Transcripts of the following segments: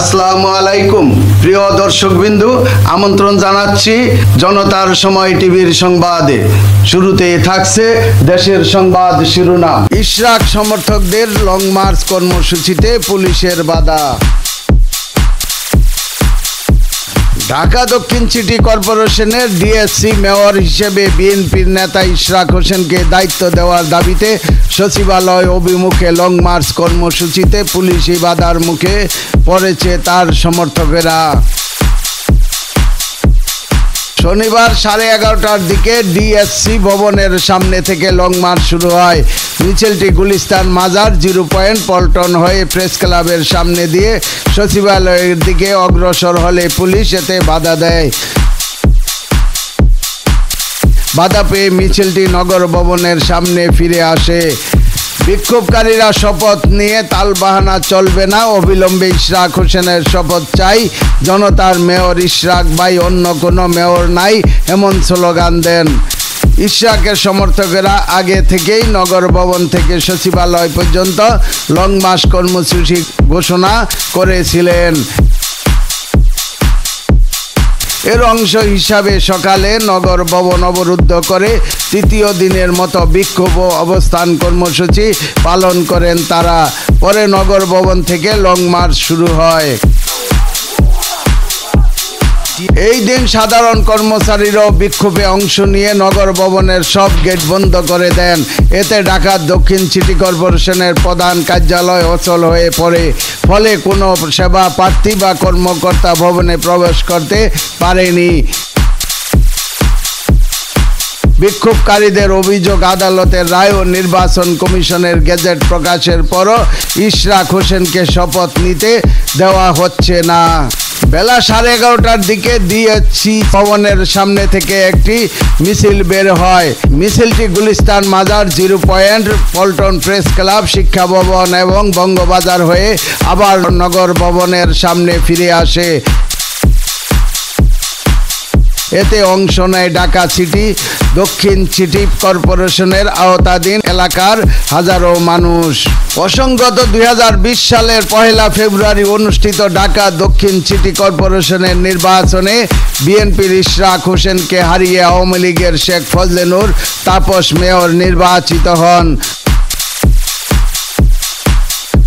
আসসালামু আলাইকুম প্রিয় দর্শকবৃন্দু, আমন্ত্রণ জানাচ্ছি জনতার সময় টিভির সংবাদে। শুরুতেই থাকছে দেশের সংবাদ শিরোনাম। ইশরাক সমর্থকদের লং মার্চ কর্মসূচিতে পুলিশের বাধা। ঢাকা দক্ষিণ সিটি কর্পোরেশনের ডিএসসি মেয়র হিসেবে বিএনপির নেতা ইশরাক হোসেনকে দায়িত্ব দেওয়ার দাবিতে সচিবালয় অভিমুখে লং মার্চ কর্মসূচিতে পুলিশি বাধার মুখে পড়েছে তার সমর্থকেরা। শনিবার 11:30টার দিকে ডিএসসি ভবনের সামনে থেকে লং মার্চ শুরু হয়। মিছিলটি গুলিস্তান মাজার, 0 পয়েন্ট, পল্টন হয়ে প্রেস ক্লাবের সামনে দিয়ে সচিবালয়ের দিকে অগ্রসর হলে পুলিশ এতে বাধা দেয়। বাধা পেয়ে মিছিলটি নগর ভবনের সামনে ফিরে আসে। বিক্ষোভকারীরা শপথ নিয়ে তালবাহানা চলবে না, অবিলম্বে ইশরাক হোসেনের শপথ চাই, জনতার মেয়র ইশরাক ভাই, অন্য কোনো মেয়র নাই, এমন স্লোগান দেন। ইশরাকের সমর্থকেরা আগে থেকেই নগর ভবন থেকে সচিবালয় পর্যন্ত লং মার্চ কর্মসূচি ঘোষণা করেছিলেন। এর অংশ হিসাবে সকালে নগর ভবন অবরুদ্ধ করে তৃতীয় দিনের মতো বিক্ষোভ অবস্থান কর্মসূচি পালন করেন তারা। পরে নগর ভবন থেকে লং মার্চ শুরু হয়। এই দিন সাধারণ কর্মচারীরাও বিক্ষোভে অংশ নিয়ে নগর ভবনের সব গেট বন্ধ করে দেন। এতে ঢাকা দক্ষিণ সিটি কর্পোরেশনের প্রধান কার্যালয় অচল হয়ে পড়ে। ফলে কোনো সেবা প্রার্থী বা কর্মকর্তা ভবনে প্রবেশ করতে পারেনি। বিক্ষোভকারীদের অভিযোগ, আদালতের রায় ও নির্বাচন কমিশনের গেজেট প্রকাশের পরও ইশরাক হোসেনকে শপথ নিতে দেওয়া হচ্ছে না। বেলা 11:30টার দিকে ডিএসসি ভবনের সামনে থেকে একটি মিছিল বের হয়। মিছিলটি গুলিস্তান মাজার, 0 পয়েন্ট, পল্টন প্রেস ক্লাব, শিক্ষা ভবন এবং বঙ্গবাজার হয়ে আবার নগর ভবনের সামনে ফিরে আসে। এতে অংশ নেয় ঢাকা সিটি দক্ষিণ সিটি কর্পোরেশনের আওতাধীন এলাকার হাজারো মানুষ। প্রসঙ্গত 2020 সালের 1 ফেব্রুয়ারি অনুষ্ঠিত ঢাকা দক্ষিণ সিটি কর্পোরেশনের নির্বাচনে বিএনপির ইশরাক হোসেনকে হারিয়ে আওয়ামী লীগের শেখ ফজলে নূর তাপস মেয়র নির্বাচিত হন।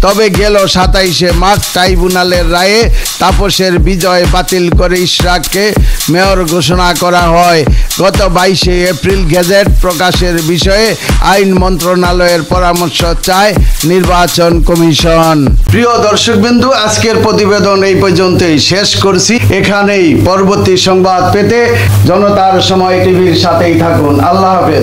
তবে গেল 27শে মার্চ ট্রাইব্যুনালের রায়ে তাপসের বিজয় বাতিল করে ইশরাককে মেয়র ঘোষণা করা হয়। গত 22শে এপ্রিল গেজেট প্রকাশের বিষয়ে আইন মন্ত্রণালয়ের পরামর্শ চায় নির্বাচন কমিশন। প্রিয় দর্শকবৃন্দু, আজকের প্রতিবেদন এই পর্যন্তই শেষ করছি। এখানেই পরবর্তী সংবাদ পেতে জনতার সময় টিভির সাথেই থাকুন। আল্লাহ হাফেজ।